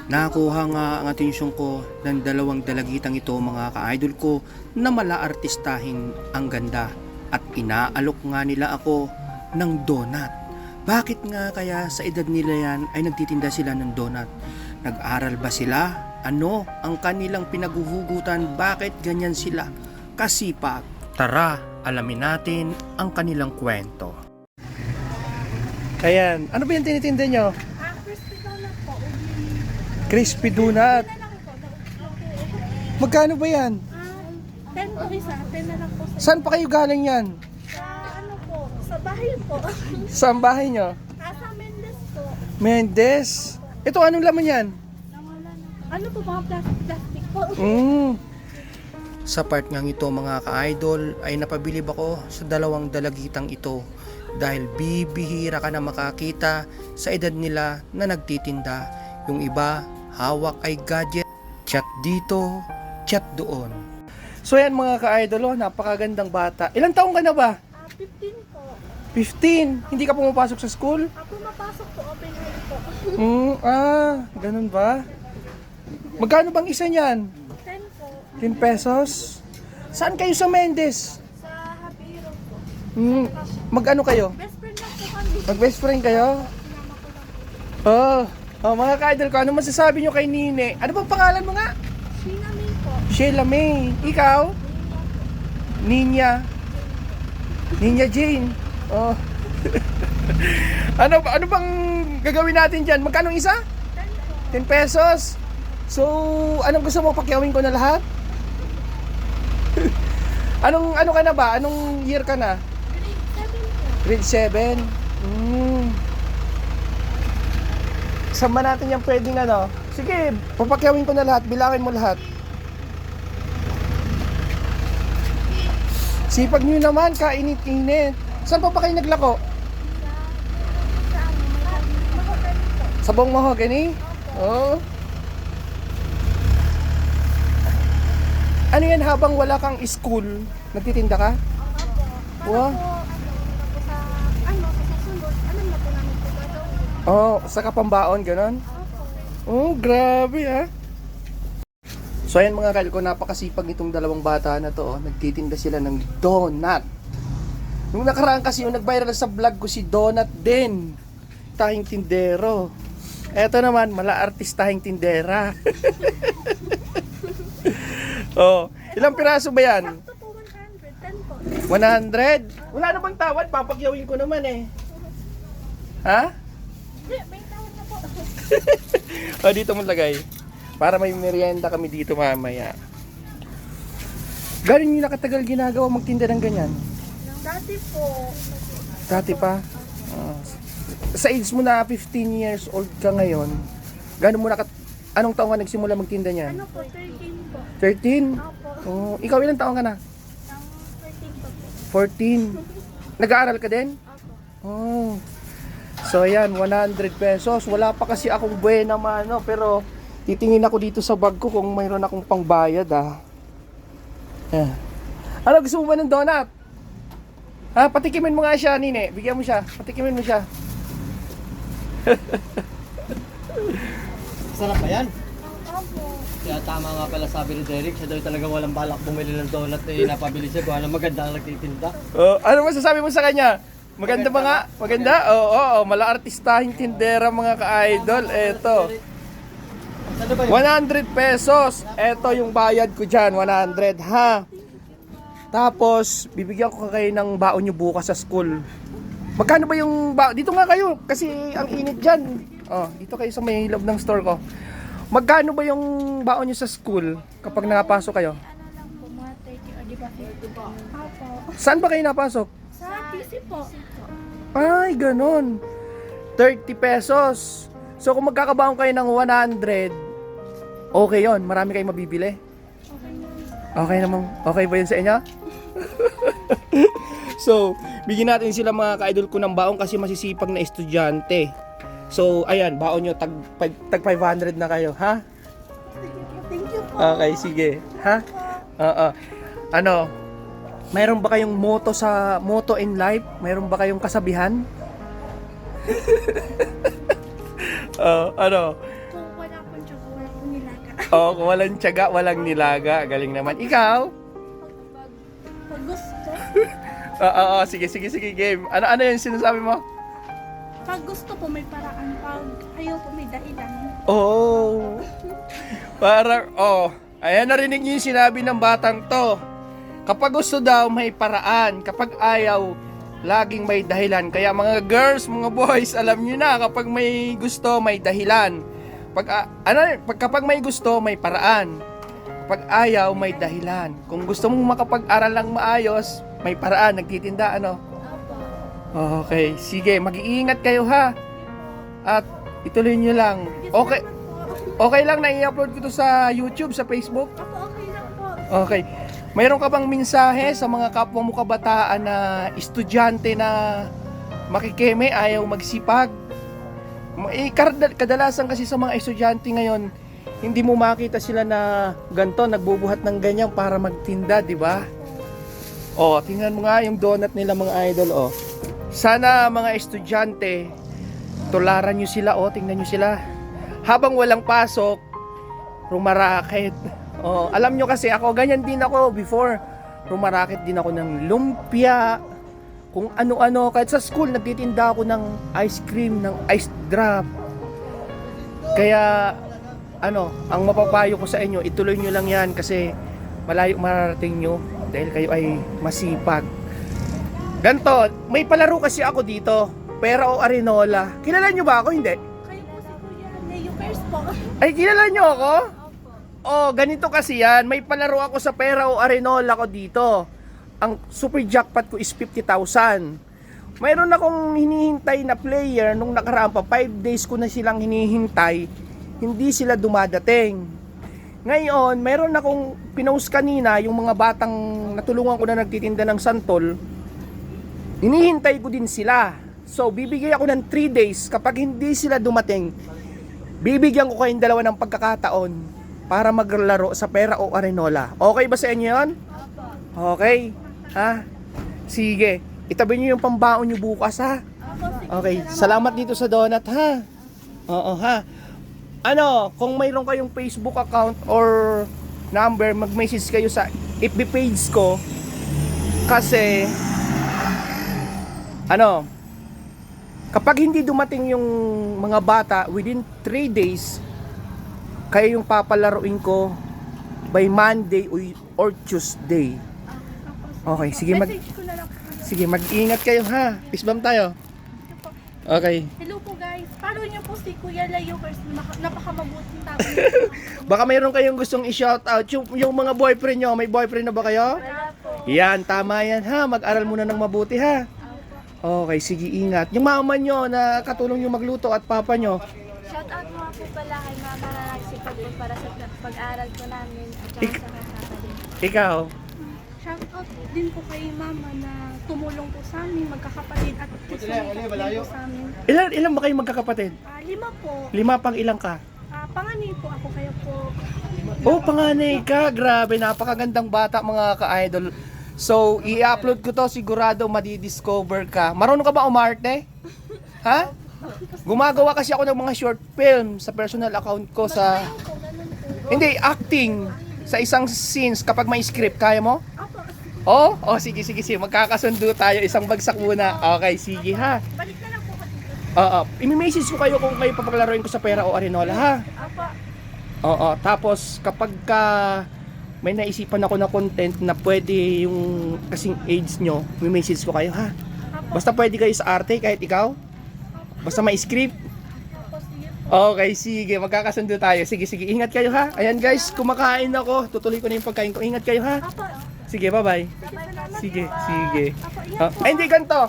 Nakuha nga ang atensyon ko ng dalawang dalagitang ito mga ka-idol ko na mala-artistahin ang ganda at inaalok nga nila ako ng donut. Bakit nga kaya sa edad nila yan ay nagtitinda sila ng donut? Nag-aral ba sila? Ano ang kanilang pinaguhugutan? Bakit ganyan sila kasipag? Tara, alamin natin ang kanilang kwento. Ayan, ano ba yung tinitinda nyo? Crispy donut po. Crispy donut. 10 na lang po. Magkano ba yan? 10 po isa. 10 na lang po. Saan pa kayo galing yan? Sa ano po? Sa bahay po. Saan bahay nyo? Sa Mendes po. Mendes. Ito, anong laman yan? Nawala na. Ano po mga plastic po? Sa part ngang ito mga ka-idol ay napabilib ako sa dalawang dalagitang ito dahil bibihira ka na makakita sa edad nila na nagtitinda. Yung iba, hawak ay gadget, chat dito, chat doon. So yan mga ka-idol, napakagandang bata. Ilang taong ka na ba? 15 po. 15. Hindi ka pumapasok sa school? Pumapasok po. Open house po. Ganun ba? Magkano bang isa niyan? 10 po. 10 pesos? Saan kayo sa Mendes? Sa Habiro po. Mag-ano kayo? Best friend lang po kami. Mag-best friend kayo? Sinama ko lang po. Mga ka-idol ko, ano masasabi nyo kay Nine? Ano bang pangalan mo nga? Sheena May po. Sheila May. Ikaw? Ninya. Ninya Jane. Oh. ano bang gagawin natin dyan? Magkano isa? 10 pesos? So, anong gusto mo? Pakyawin ko na lahat? Ano ka na ba? Anong year ka na? Grade 7 po. Grade 7? Saan ba natin yung pwedeng ano? Sige, papakyawin ko na lahat. Bilangin mo lahat. Sipag nyo naman, kainit-init. Saan pa kayo naglako? Sa ano? Mahogany po. Sa buong mahogany? Oo. Ano yan habang wala kang school? Nagtitinda ka? Opo. Wow. Sa susunod, alam na po namin po gagawin. Oo, sa kapambaon, ganon? Oh, grabe ha. So ayan mga kal ko, napakasipag nitong dalawang bata na to. Nagtitinda sila ng donut. Nung nakaraan kasi yung nag-viral sa vlog ko si Donut din. Tahing tindero. Eto naman, mala-artistahing tindera. Oh, ilang piraso ba yan? Ito po 100, 10 po. 100? Wala na bang tawad? Papakyawin ko naman eh. Ha? May tawag na po. O, dito mo lagay. Para may merienda kami dito mamaya. Galing yung nakatagal ginagawa magtinda ng ganyan? Dati po. Dati pa? Sa age mo na 15 years old ka ngayon, gano'n mo anong taong ka nagsimula magtinda niyan? Ano po, 13 po. 13? Opo. Oh, ikaw ilang taong ka na? 13 po po. 14. Nag-aaral ka din? Opo. Oh. So ayan, 100 pesos. Wala pa kasi akong buena mano, pero titingin ako dito sa bag ko kung mayroon akong pangbayad Eh. Ano, gusto mo ba ng donut? Ha, patikimin mo nga siya, Nine. Bigyan mo siya. Patikimin mo siya. Sarap ba yan? Opo. Kaya tama nga pala sabi ni Derek, siya daw talagang walang balak bumili ng donut na napabili siya kung ano maganda ang nagtitinda. Oh, ano masasabi mo sa kanya? Maganda ba nga? Maganda? Oo, mala-artistahing tindera mga ka-idol. Eto. Ano ba yun? 100 pesos. Eto yung bayad ko dyan, 100 ha. Tapos, bibigyan ko kayo ng baon nyo bukas sa school. Magkano ba yung baon? Dito nga kayo, kasi ang init dyan. Oh, dito kayo sa may loob ng store ko. Magkano ba yung baon nyo sa school kapag nakapasok kayo? Ano lang po, mga 30 o di ba 50 po? Opo. Saan ba kayo napasok? Sa PC po. Ay, ganun. 30 pesos. So, kung magkakabaon kayo ng 100, okay yon, marami kayong mabibili. Okay naman. Okay ba yun sa inyo? So, bigyan natin sila mga ka-idol ko ng baon kasi masisipag na estudyante. So, ayan, baon nyo, tag 500 na kayo, ha? Thank you po. Okay, sige. Ha? Oo. Ano, mayroon ba kayong motto in life? Mayroon ba kayong kasabihan? Ano? Kung wala po joke Oh, kung walang tiyaga, walang nilaga. Galing naman. Ikaw? Pag gusto, Oo, sige, game. Ano yung sinasabi mo? pag gusto po may paraan, pag ayaw po may dahilan. Oh. Ayan, narinig niyo yung sinabi ng batang to. Kapag gusto daw, may paraan. Kapag ayaw, laging may dahilan. Kaya mga girls, mga boys, alam niyo na, kapag may gusto, may dahilan. Kapag may gusto, may paraan. Kapag ayaw, may dahilan. Kung gusto mong makapag-aral lang maayos, may paraan. Nagtitinda, ano? Opo. Okay, sige, mag-iingat kayo ha. At ituloy nyo lang. Okay, okay lang na i-upload ko to sa YouTube, sa Facebook? Opo, okay lang po. Okay. Mayroon ka bang mensahe sa mga kapwa mo kabataan na estudyante na makikeme, ayaw magsipag? Kadalasan kasi sa mga estudyante ngayon, hindi mo makita sila na ganto, nagbubuhat ng ganyan para magtinda, di ba? Oh, tingnan mo nga yung donut nila mga idol, oh. Sana mga estudyante, tularan nyo sila, oh, tingnan nyo sila. Habang walang pasok, rumarakit. Oh, alam nyo kasi ako, ganyan din ako before. Rumarakit din ako ng lumpia, kung ano-ano. Kahit sa school, nagtitinda ako ng ice cream, ng ice drop. Kaya, ang mapapayo ko sa inyo, ituloy nyo lang yan kasi malayo mararating nyo dahil kayo ay masipag. Ganto, may palaro kasi ako dito, pera o arenola. Kilala nyo ba ako? Hindi. Kayo po si Kuya Leo First po. Ay, kilala nyo ako? Opo. Oh, ganito kasi yan. May palaro ako sa pera o arenola ko dito. Ang super jackpot ko is 50,000. Mayroon akong hinihintay na player nung nakaraan pa. 5 days ko na silang hinihintay. Hindi sila dumadating. Ngayon, mayroon akong pinost kanina yung mga batang natulungan ko na nagtitinda ng santol. Hinihintay ko din sila. So, bibigay ako ng 3 days. Kapag hindi sila dumating, bibigyan ko kayong dalawa ng pagkakataon para maglaro sa pera o arenola. Okay ba sa inyo yun? Okay? Ha? Sige. Itabi nyo yung pambaon nyo bukas, ha? Okay. Salamat dito sa donut, ha? Oo, ha? Kung mayroon kayong Facebook account or number, mag-message kayo sa FB page ko. Kasi, kapag hindi dumating yung mga bata within 3 days, kayo yung papalaruin ko by Monday or Tuesday. Okay, sige, Message ko na lang po. sige, mag-ingat kayo ha. Peace bomb tayo. Ito po. Okay. Hello po guys. Follow niyo po si Kuya Leo First. Napakamabuting tao. Baka mayroon kayong gustong i-shoutout. Yung mga boyfriend nyo, may boyfriend na ba kayo? Wala po. Yan, tama yan ha. Mag-aral muna ng mabuti ha. Okay, sige, ingat. Yung mama nyo na katulong yung magluto at papa nyo. Shout out mga po pala kay Mama na nagsipag po para sa pag-aaral ko namin at saka sa kapatid. Ikaw. Shout out din po kay Mama na tumulong po sa amin, magkakapatid at sumikat din po sa amin. Ilan ba kayong magkakapatid? 5 po. 5 pang ilang ka? Panganay po ako kaya po. Oh, panganay ka. Grabe, napakagandang bata mga ka-idol. So, i-upload ko to, sigurado madidiscover ka. Marunong ka ba umarte? Ha? Gumagawa kasi ako ng mga short film sa personal account ko sa... Ayun po, ganun po. Hindi, acting. Sa isang scenes kapag may script. Kaya mo? Apo, Oh, sige. Magkakasundo tayo. Isang bagsak muna. Okay, sige ha. balik na lang po ako dito. Imi-message ko kayo kung kayo papaglaruin ko sa pera o arenola ha. Apo, Tapos kapag may naisipan ako na content na pwede yung kasing age nyo, may message ko kayo ha. apo, Basta pwede kayo sa arte kahit ikaw. Basta may script. apo, sige. Okay, sige, magkakasundo tayo. Sige, ingat kayo ha. Ayan guys, kumakain ako. Tutuloy ko na yung pagkain ko. Ingat kayo ha. Apo, Sige, bye-bye. salamat Sige. Apo, ingat po. Ay, hindi ganito.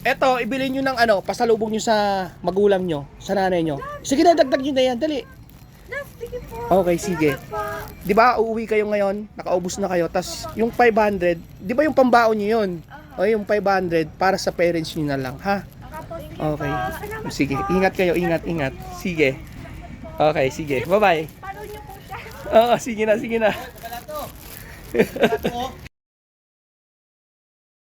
Eto, ibili nyo ng pasalubong nyo sa magulang nyo, sa nanay nyo. Sige na, dagdag nyo na yan, dali. Sige po. Okay, sige. Salamat po. Di ba, uuwi kayo ngayon, nakaubos na kayo, tas yung 500, di ba yung pambaon nyo yun? O yung 500, para sa parents nyo na lang, ha? Apo, sige Okay. po. Salamat Sige, po. ingat kayo, ingat. Sige. Okay, sige. Bye-bye. Follow niyo po siya. Oo, sige na.